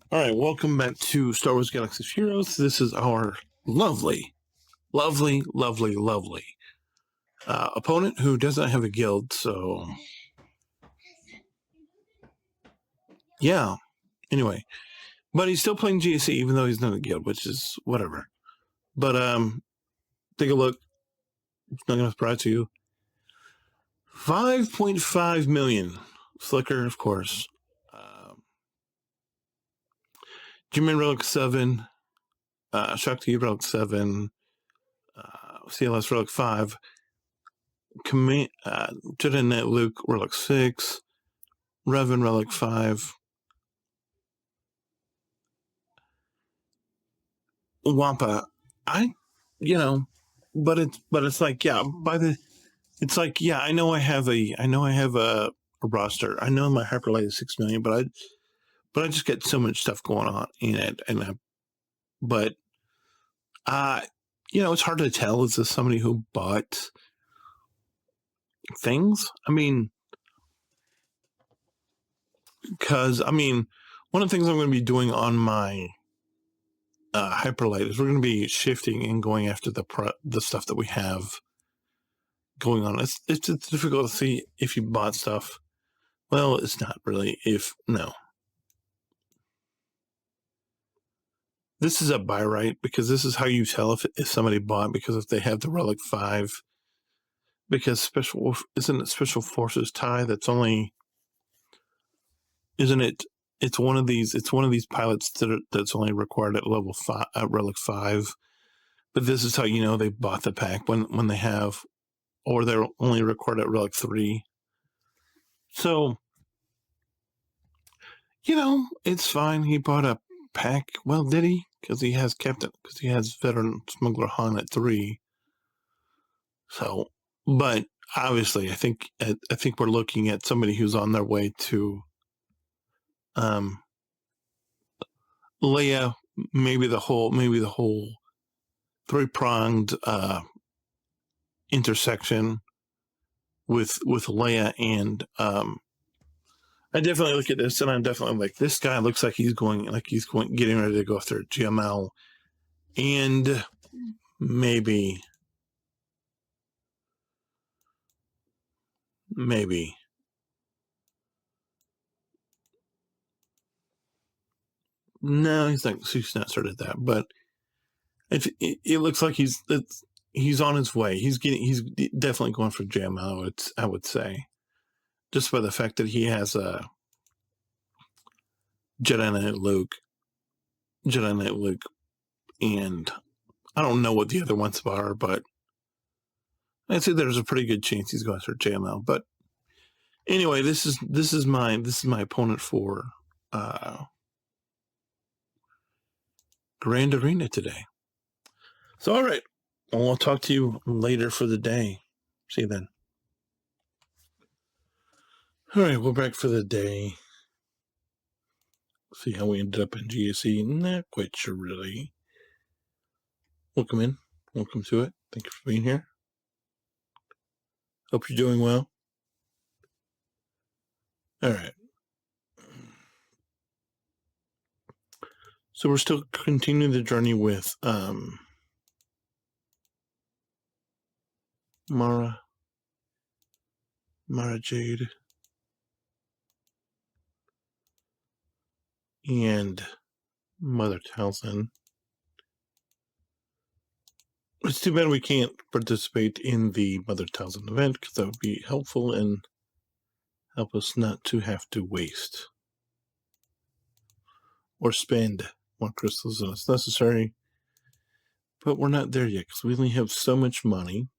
All right, welcome back to Star Wars Galaxy of Heroes. This is our lovely opponent who does not have a guild. So, yeah. Anyway, but he's still playing GSE even though he's not a guild, which is whatever. But take a look. It's not going to surprise you. 5.5 million. Slicker, of course. G-Man Relic 7. Shakti Relic 7. CLS Relic 5. Jedi Knight Luke Relic 6. Revan Relic 5. Wampa. But it's like, yeah, I know I have a roster. I know my Hyperlight is 6 million, but I just get so much stuff going on in it. It's hard to tell. Is this somebody who bought things? I mean, because one of the things I'm going to be doing on my Hyperlight is we're going to be shifting and going after the stuff that we have going on. It's difficult to see if you bought stuff. Well, it's not really. No. This is a buy right, because this is how you tell if somebody bought, because if they have the Relic 5, because isn't it Special Forces tie that's only, isn't it? It's one of these pilots that's only required at level 5, Relic 5. But this is how you know they bought the pack when they have, or they're only required at Relic 3. So, it's fine. He bought a pack. Well, did he? Because he has Veteran Smuggler Han at 3. So, but obviously, I think we're looking at somebody who's on their way to Leia, maybe the whole 3-pronged intersection with Leia, and I definitely look at this, and I'm definitely like, this guy looks like he's getting ready to go after GML, and maybe. No, he's not started that, but it looks like he's on his way. He's definitely going for GML. I would say, just by the fact that he has a Jedi Knight Luke, and I don't know what the other ones are, but I'd say there's a pretty good chance he's going for JML. But anyway, this is my opponent for Grand Arena today. So, all right, I'll talk to you later for the day. See you then. All right, we're back for the day. See how we ended up in GSE. Not quite sure, really. Welcome in. Welcome to it. Thank you for being here. Hope you're doing well. All right. So we're still continuing the journey with Mara Jade, and Mother Talzin. It's too bad we can't participate in the Mother Talzin event, because that would be helpful and help us not to have to waste or spend more crystals than it's necessary. But we're not there yet, because we only have so much money.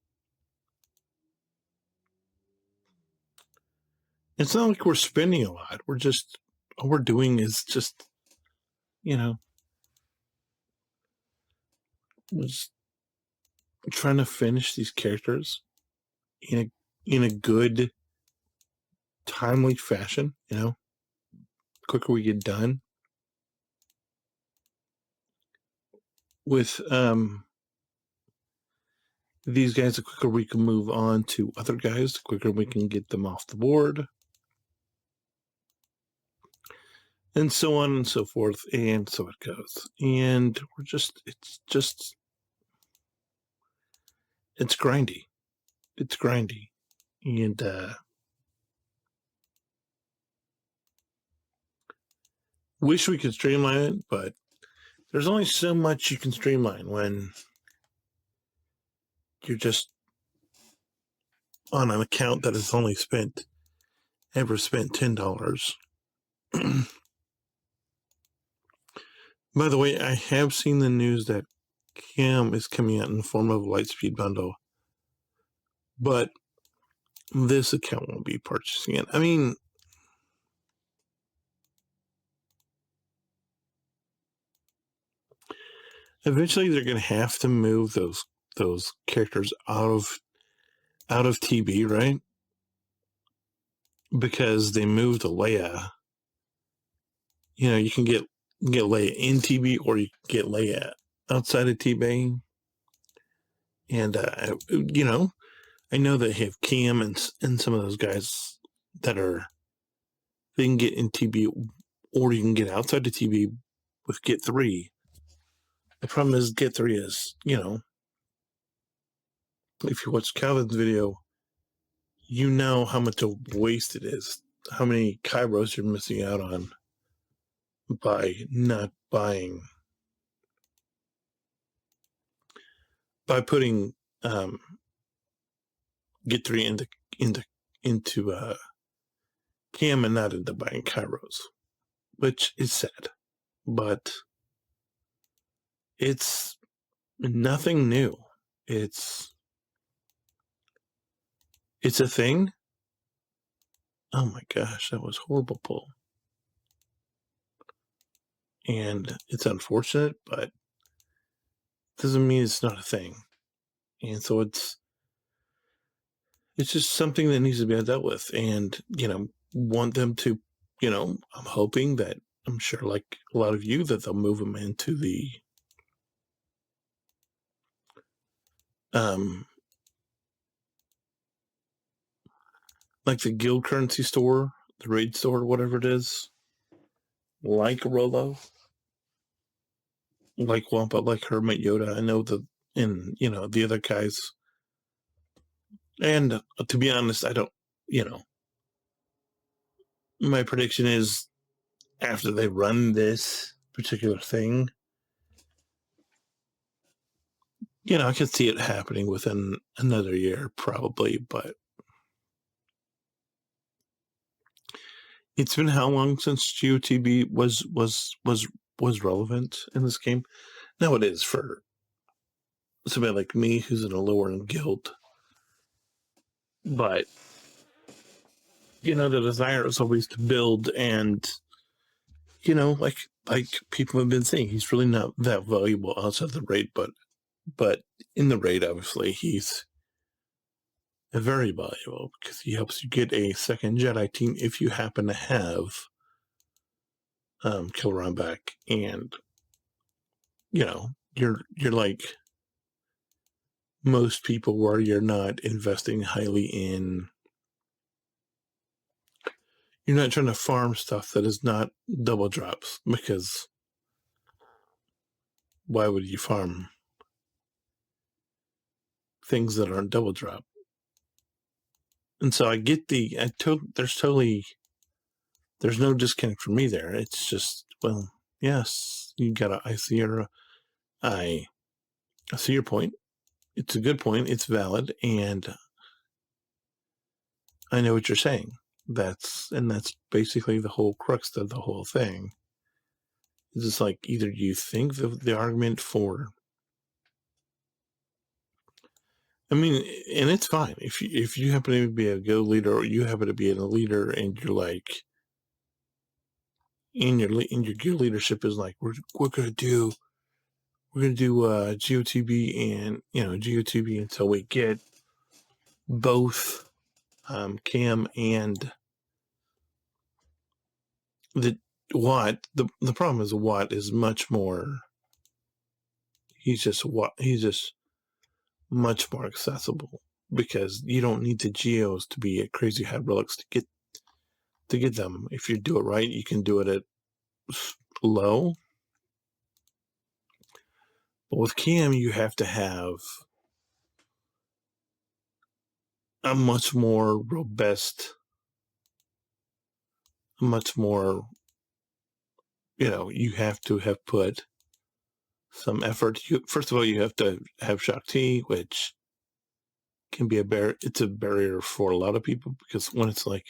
It's not like we're spending a lot. All we're doing is just, just trying to finish these characters in a good, timely fashion. The quicker we get done with these guys, the quicker we can move on to other guys, the quicker we can get them off the board. and so on and so forth, and so it goes. And it's grindy. It's grindy. And wish we could streamline it, but there's only so much you can streamline when you're just on an account that has only ever spent $10. By the way, I have seen the news that Cam is coming out in the form of a Lightspeed bundle, but this account won't be purchasing it. I mean, eventually they're going to have to move those characters out of TB, right? Because they moved Leia. You know, you can get Leia in TB, or you can get Leia outside of TB. And you know, I know they have Cam and some of those guys that they can get in TB, or you can get outside of TB with Get 3. The problem is Get 3 is, you know, if you watch Calvin's video, you know how much of a waste it is, how many Kairos you're missing out on by not buying, by putting Get 3 into Cam and not into buying Kairos, which is sad, but it's nothing new. It's a thing. Oh my gosh, that was horrible pull. And it's unfortunate, but doesn't mean it's not a thing. And so it's just something that needs to be dealt with. And, you know, want them to, you know, I'm hoping that, I'm sure like a lot of you, that they'll move them into the like the guild currency store, the raid store, whatever it is, like Rolo, like Wampa, like Hermit Yoda. I know and you know, the other guys. And to be honest, I don't, you know, my prediction is after they run this particular thing, you know, I could see it happening within another year, probably, but it's been how long since GOTB was relevant in this game? Now it is for somebody like me who's in a lower end guild, but you know, the desire is always to build, and you know, like people have been saying, he's really not that valuable outside the raid, but in the raid, obviously, he's very valuable because he helps you get a second Jedi team if you happen to have Killer back, and you know, you're like most people where you're not investing highly in, you're not trying to farm stuff that is not double drops, because why would you farm things that aren't double drop? And so I get there's no disconnect for me there. It's just, well, yes, I see your point. It's a good point. It's valid. And I know what you're saying. That's basically the whole crux of the whole thing. It's just like, either you think the argument for, I mean, and it's fine if you happen to be a go leader, or you happen to be a leader, and you're like, in your guild leadership is like, we're gonna do GOTB and, you know, GOTB until we get both Cam and the Watt. The problem is Watt is much more. He's just much more accessible, because you don't need the geos to be at crazy high relics to get them. If you do it right, you can do it at low. But with Cam, you have to have a much more robust, much more, you have to have put some effort. First of all, you have to have Shakti, which can be it's a barrier for a lot of people, because when it's like,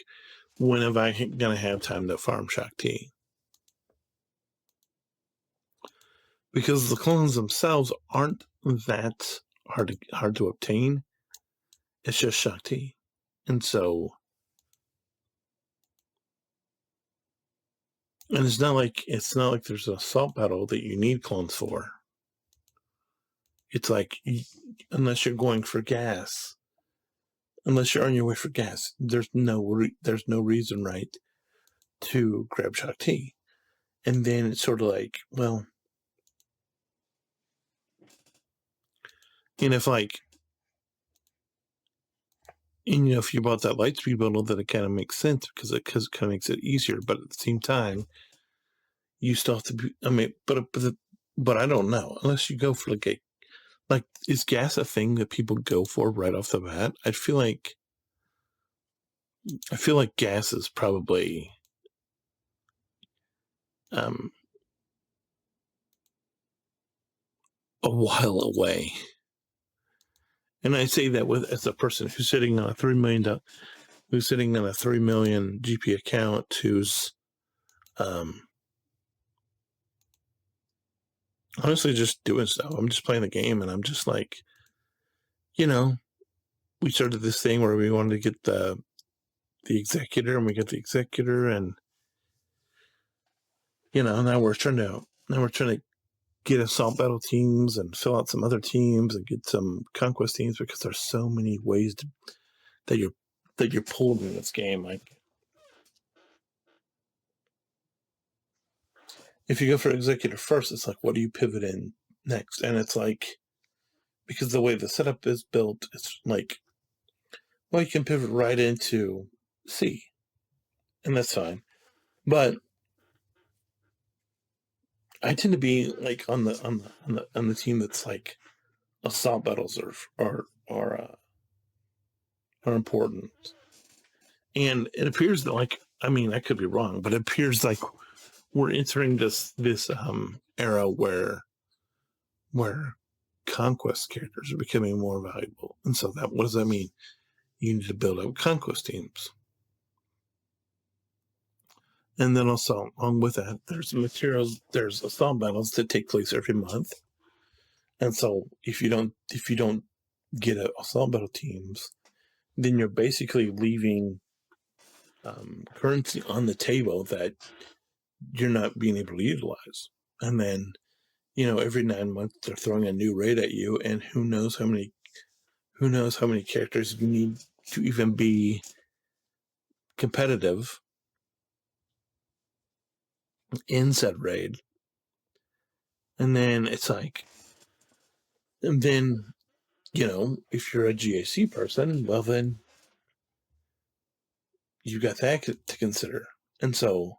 when am I going to have time to farm Shakti? Because the clones themselves aren't that hard to obtain. It's just Shakti. And so, and it's not like there's an assault battle that you need clones for. It's like, unless you're going for gas, unless you're on your way for gas, there's no reason, right, to grab Shakti. And then it's sort of like, well, and if if you bought that Lightspeed bundle, then it kind of makes sense, because it kind of makes it easier. But at the same time, you still have to be, but I don't know, unless you go for is gas a thing that people go for right off the bat? I feel like gas is probably a while away. And I say that as a person who's sitting on a $3 million GP account, who's honestly just doing stuff. I'm just playing the game, and I'm just like, we started this thing where we wanted to get the executor, and we got the executor, and now we're trying to get assault battle teams and fill out some other teams and get some conquest teams, because there's so many ways that you're pulled in this game. Like, if you go for executor first, it's like, what do you pivot in next? And it's like, because the way the setup is built, it's like, well, you can pivot right into C, and that's fine. But I tend to be like on the team that's like, assault battles are important. And it appears that, like, I mean, I could be wrong, but it appears like we're entering this era where conquest characters are becoming more valuable. And so what does that mean? You need to build up conquest teams. And then also, along with that, there's assault battles that take place every month. And so if you don't get assault battle teams, then you're basically leaving currency on the table that you're not being able to utilize. And then, every 9 months they're throwing a new raid at you, and who knows how many characters you need to even be competitive in said raid. And then it's like, and then, if you're a GAC person, well, then you got that to consider. And so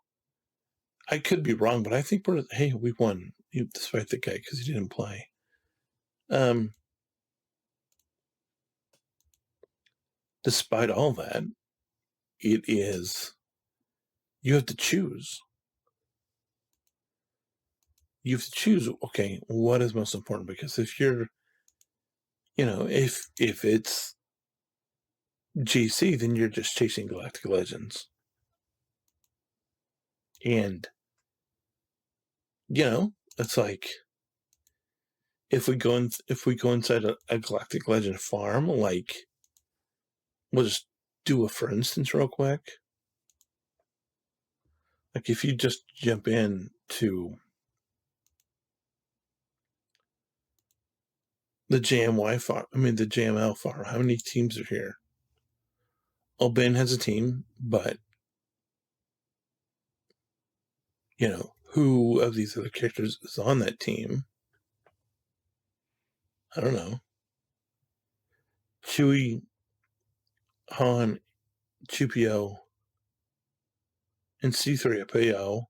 I could be wrong, but I think we won, despite the guy, because he didn't play. Despite all that, you have to choose. You have to choose, okay, what is most important? Because if you're, if it's GC, then you're just chasing Galactic Legends. And, it's like, if we go inside a Galactic Legend farm, like, we'll just do a for instance real quick. Like, if you just jump in to the JMY farm, the JML farm, how many teams are here? Ben has a team, but who of these other characters is on that team? I don't know. Chewie, Han, Chupio, and C3PO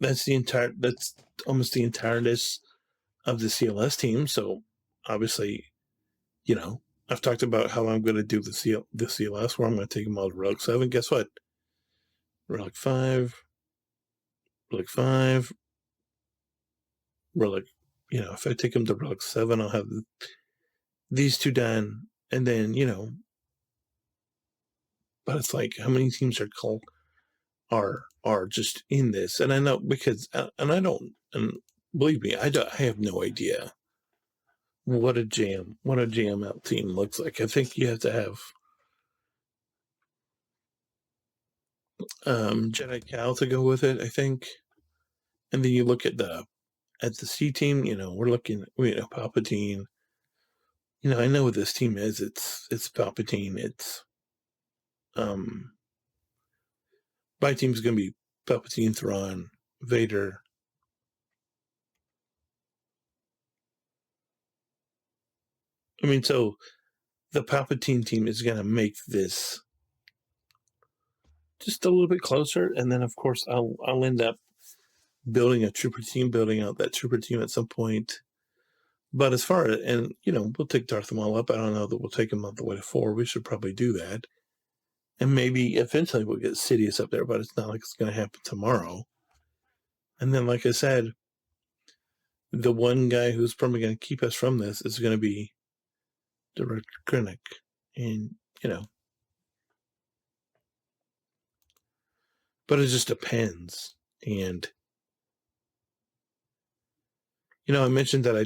that's almost the entireness of the CLS team. So obviously, I've talked about how I'm going to do the CLS, where I'm going to take them all to Relic 7. Guess what? Relic 5, Relic 5, Relic, if I take them to Relic 7, I'll have these two done. And then, but it's like, how many teams are just in this? And I know because, and I don't, and believe me, I have no idea what a JML team looks like. I think you have to have Jedi Cal to go with it, I think. And then you look at the C team, we're looking at Palpatine. I know what this team is. It's Palpatine. It's my team's gonna be Palpatine, Thrawn, Vader. I mean, so the Palpatine team is gonna make this just a little bit closer, and then of course I'll end up building out that trooper team at some point. But as far as, and we'll take Darth Maul up. I don't know that we'll take him up the way to 4. We should probably do that. And maybe eventually we'll get Sidious up there, but it's not like it's going to happen tomorrow. And then, like I said, the one guy who's probably going to keep us from this is going to be Director Krennic. And, but it just depends. And, I mentioned that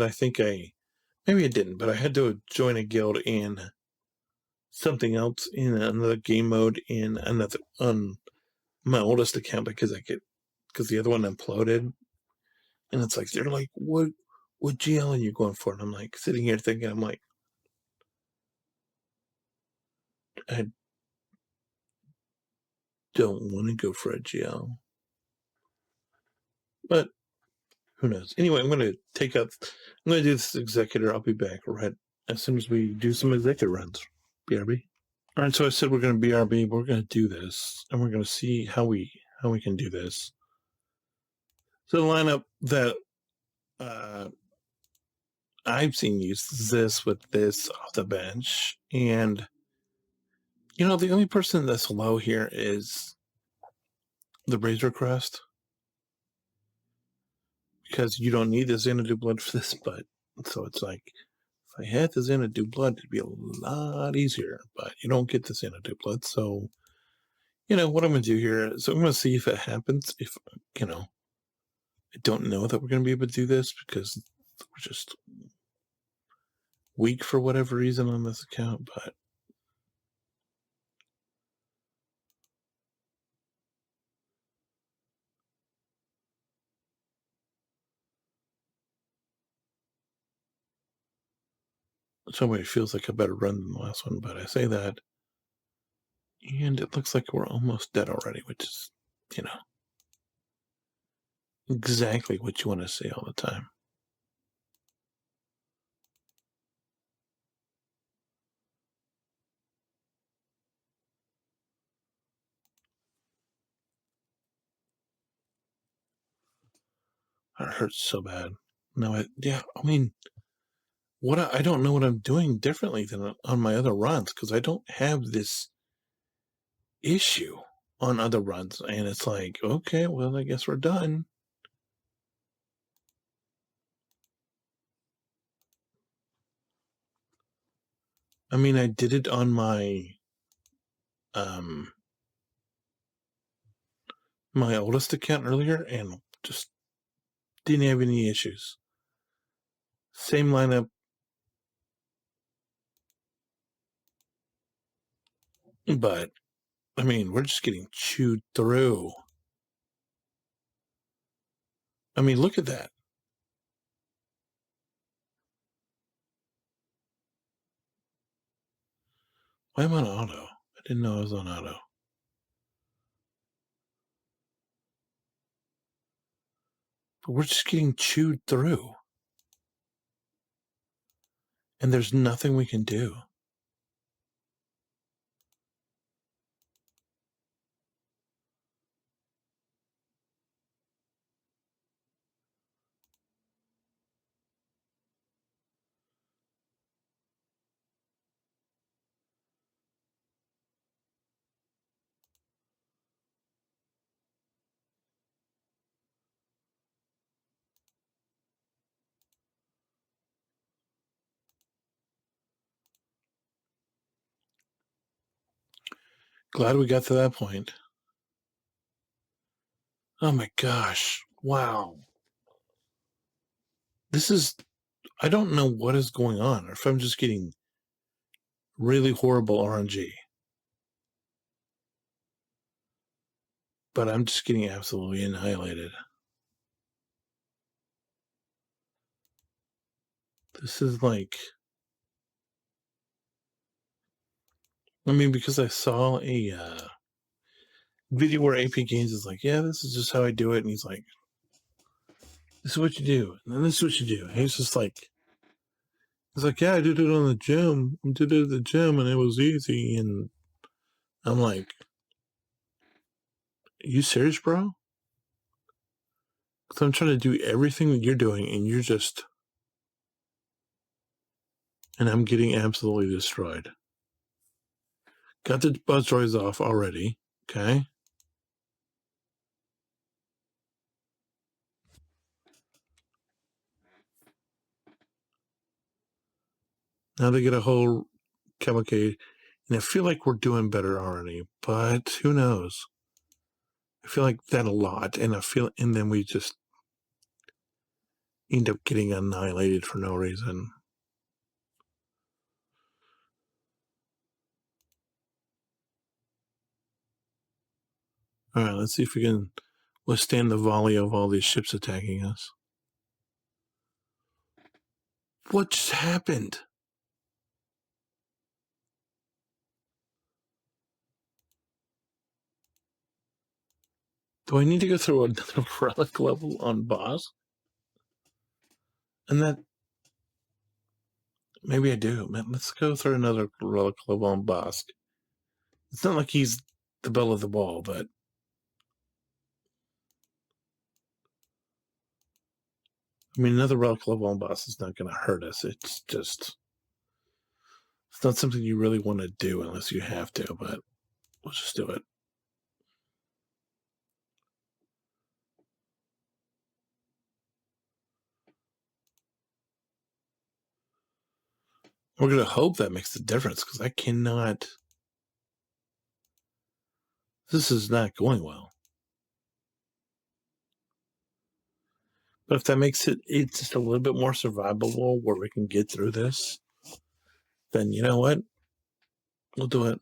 I think maybe I didn't, but I had to join a guild in something else in another game mode on my oldest account because the other one imploded. And it's like, they're like, what GL are you going for? And I'm like, sitting here thinking, I'm like, I don't want to go for a GL. But who knows? Anyway, I'm going to do this Executor. I'll be back right as soon as we do some Executor runs. BRB. All right, so I said we're going to BRB. We're going to do this, and we're going to see how we can do this. So the lineup that I've seen use this with this off the bench, and the only person that's low here is the Razor Crest, because you don't need the Xanadu blood for this, but so it's like, if I had the Xanadu blood, it'd be a lot easier, but you don't get the Xanadu blood. So, what I'm going to do here, so I'm going to see if it happens. If, I don't know that we're going to be able to do this because we're just weak for whatever reason on this account, but somebody feels like a better run than the last one, but I say that, and it looks like we're almost dead already, which is, exactly what you want to say all the time. It hurts so bad. No, I mean, I don't know what I'm doing differently than on my other runs, because I don't have this issue on other runs, and it's like, okay, well, I guess we're done. I mean, I did it on my my oldest account earlier, and just didn't have any issues. Same lineup, but I mean, we're just getting chewed through. I mean, look at that. Why am I on auto? I didn't know I was on auto. But we're just getting chewed through. And there's nothing we can do. Glad we got to that point. Oh my gosh. Wow. I don't know what is going on, or if I'm just getting really horrible RNG. But I'm just getting absolutely annihilated. This is like, I mean, because I saw a video where AP Games is like, yeah, this is just how I do it. And he's like, this is what you do. And then this is what you do. And he's just like, he's like, yeah, I did it on the gym. I did it at the gym and it was easy. And I'm like, are you serious, bro? Because I'm trying to do everything that you're doing and you're just, and I'm getting absolutely destroyed. Got the buzz droids off already. Okay. Now they get a whole cavalcade. And I feel like we're doing better already, but who knows? I feel like that a lot. And then we just end up getting annihilated for no reason. All right, let's see if we can withstand the volley of all these ships attacking us. What just happened? Do I need to go through another relic level on boss? And that, maybe I do. Man, let's go through another relic level on boss. It's not like he's the belle of the ball, but I mean, another relic level on boss is not going to hurt us. It's not something you really want to do unless you have to, but we'll just do it. We're going to hope that makes a difference because I cannot. This is not going well. But if that makes it's just a little bit more survivable where we can get through this, then you know what? We'll do it.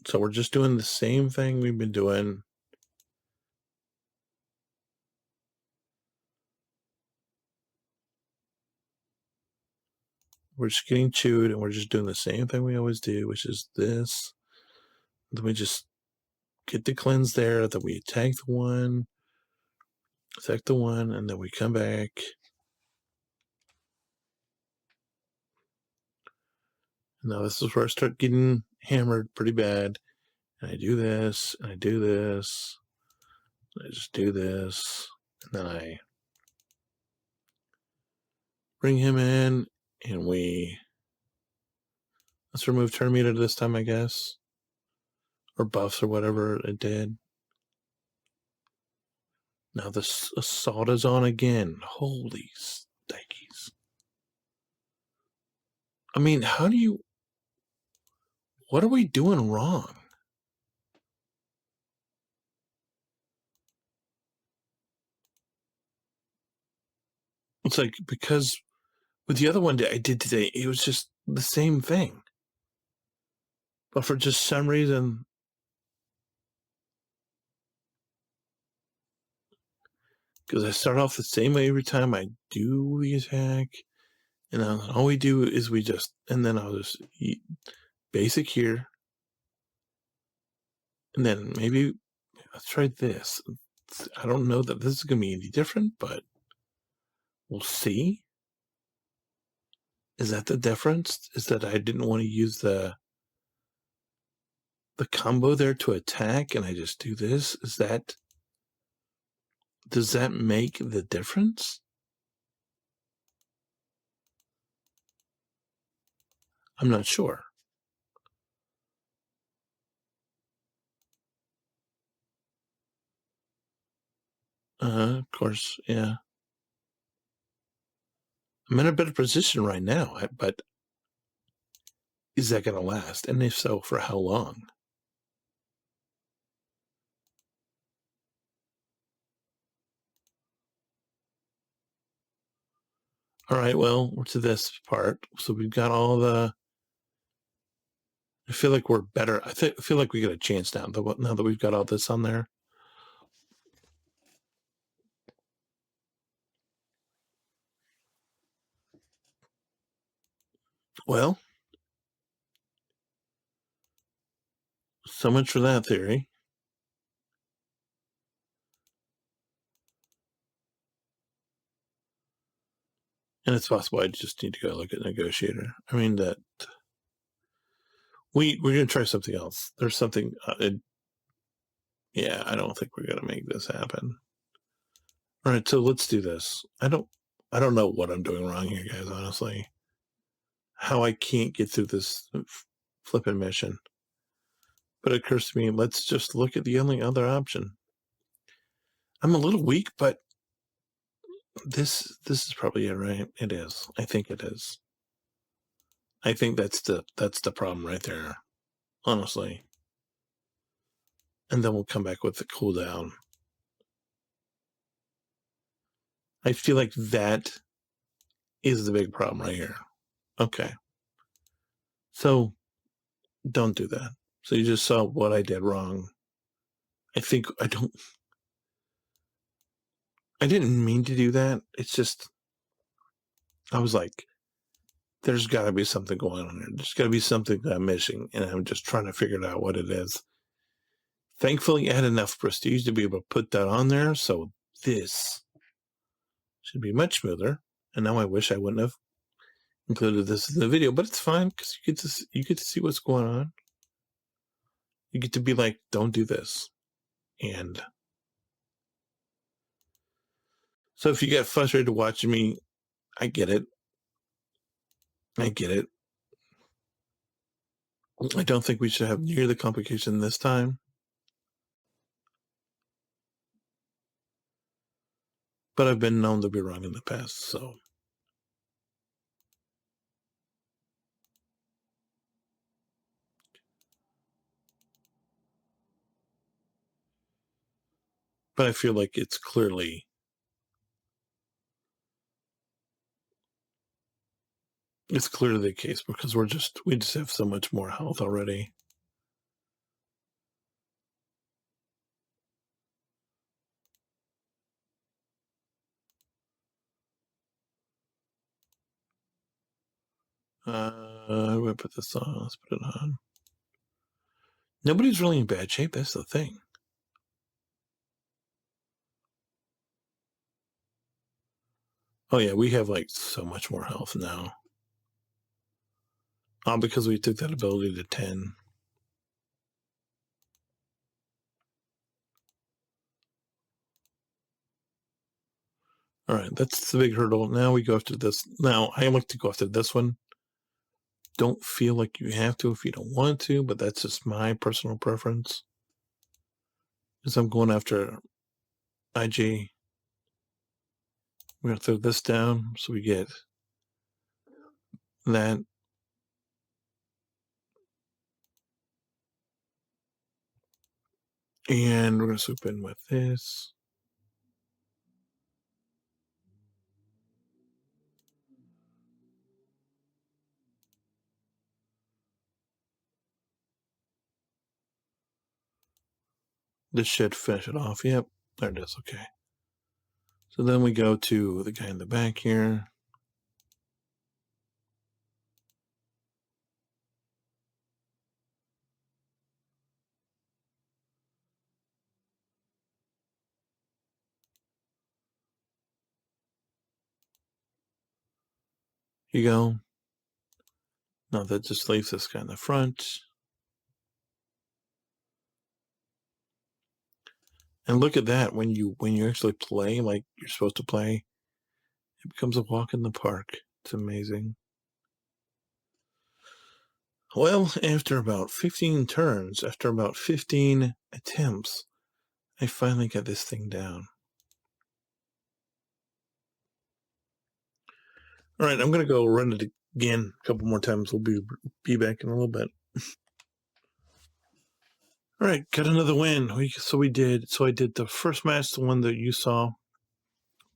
So we're just doing the same thing we've been doing. We're just getting chewed and we're just doing the same thing we always do, which is this. Then we just get the cleanse there, then we attack the one, and then we come back. Now this is where I start getting hammered pretty bad. And I do this, and I do this, and I just do this, and then I bring him in, and let's remove turn meter this time, I guess, or buffs or whatever it did. Now this assault is on again. Holy stakes. I mean, what are we doing wrong? It's like, because with the other one I did today, it was just the same thing. But for just some reason, because I start off the same way every time I do the attack, and then all we do is and then I'll just eat basic here, and then maybe let's try this. I don't know that this is going to be any different, but we'll see. Is that the difference? Is that I didn't want to use the combo there to attack, and I just do this? Does that make the difference? I'm not sure. Of course, yeah. I'm in a better position right now, but is that going to last? And if so, for how long? All right, well, we're to this part. So we've got all the. I feel like we're better. I feel like we get a chance now. Now that we've got all this on there. Well, so much for that theory. And it's possible I just need to go look at Negotiator. I mean, that we're going to try something else. There's something. Yeah, I don't think we're going to make this happen. All right, so let's do this. I don't know what I'm doing wrong here, guys, honestly. How I can't get through this flipping mission. But it occurs to me, let's just look at the only other option. I'm a little weak, but this is probably it, right? It is. I think it is. I think that's the problem right there, honestly. And then we'll come back with the cooldown. I feel like that is the big problem right here. Okay. So don't do that. So you just saw what I did wrong. I think I didn't mean to do that. It's just, I was like, there's got to be something going on here. There's got to be something that I'm missing. And I'm just trying to figure out what it is. Thankfully, I had enough prestige to be able to put that on there. So this should be much smoother. And now I wish I wouldn't have included this in the video, but it's fine because you get to see what's going on. You get to be like, don't do this. And so if you get frustrated watching me, I get it. I get it. I don't think we should have near the complication this time. But I've been known to be wrong in the past, so. But I feel like it's clearly the case because we just have so much more health already. I'm gonna put this on. Let's put it on. Nobody's really in bad shape. That's the thing. Oh yeah, we have like so much more health now. Because we took that ability to 10. All right, that's the big hurdle. Now we go after this. Now I like to go after this one. Don't feel like you have to if you don't want to, but that's just my personal preference. As I'm going after IG, we're going to throw this down so we get that. And we're going to swoop in with this. This should finish it off. Yep, there it is. Okay. So then we go to the guy in the back here. Here you go. Now that just leaves this guy in the front. And look at that. When you actually play like you're supposed to play, it becomes a walk in the park. It's amazing. Well, after about 15 turns, after about 15 attempts, I finally got this thing down. All right, I'm going to go run it again, a couple more times. We'll be back in a little bit. All right, got another win. So I did the first match, the one that you saw.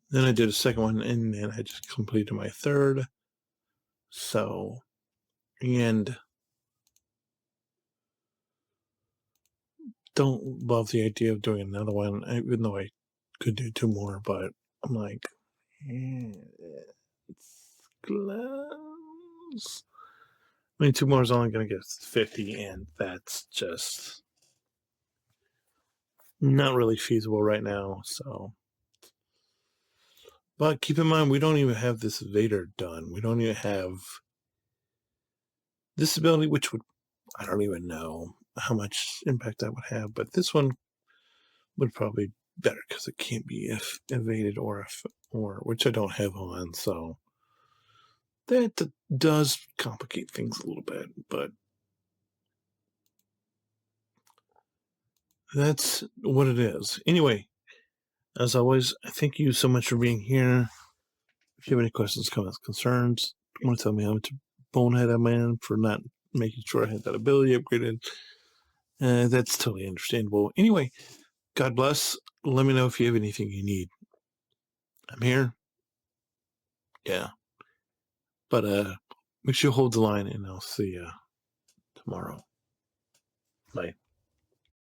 Then I did a second one, and then I just completed my third. So, and don't love the idea of doing another one, even though I could do 2 more, but I'm like, it's close. I mean, 2 more is only going to get 50, and that's just not really feasible right now. So, but keep in mind, we don't even have this Vader done. We don't even have this ability, which I don't even know how much impact that would have, but this one would probably be better because it can't be evaded or which I don't have on. So that does complicate things a little bit, but that's what it is. Anyway, as always, thank you so much for being here. If you have any questions, comments, concerns, want to tell me how much bonehead I'm in for not making sure I had that ability upgraded, that's totally understandable. Anyway, God bless. Let me know if you have anything you need. I'm here. Yeah. But make sure you hold the line, and I'll see you tomorrow. Bye.